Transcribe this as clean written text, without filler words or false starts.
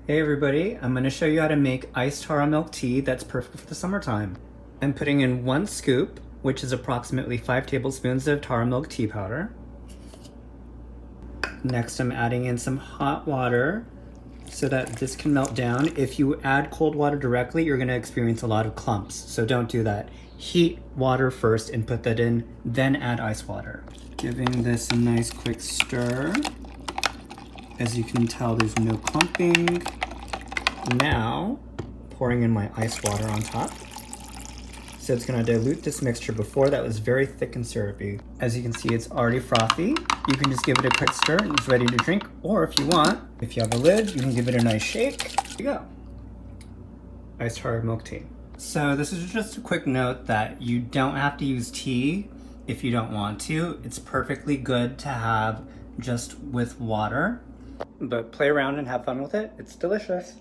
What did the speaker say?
Hey everybody, I'm going to show you how to make iced taro milk tea that's perfect for the summertime. I'm putting in 1 scoop, which is approximately 5 tablespoons of taro milk tea powder. Next I'm adding in some hot water so that this can melt down. If you add cold water directly, you're going to experience a lot of clumps, so don't do that. Heat water first and put that in, then add ice water. Giving this a nice quick stir. As you can tell, there's no clumping. Now, pouring in my ice water on top. So it's gonna dilute this mixture. Before that was very thick and syrupy. As you can see, it's already frothy. You can just give it a quick stir and it's ready to drink. Or if you want, if you have a lid, you can give it a nice shake. There you go. Iced taro milk tea. So this is just a quick note that you don't have to use tea if you don't want to. It's perfectly good to have just with water. But play around and have fun with it. It's delicious.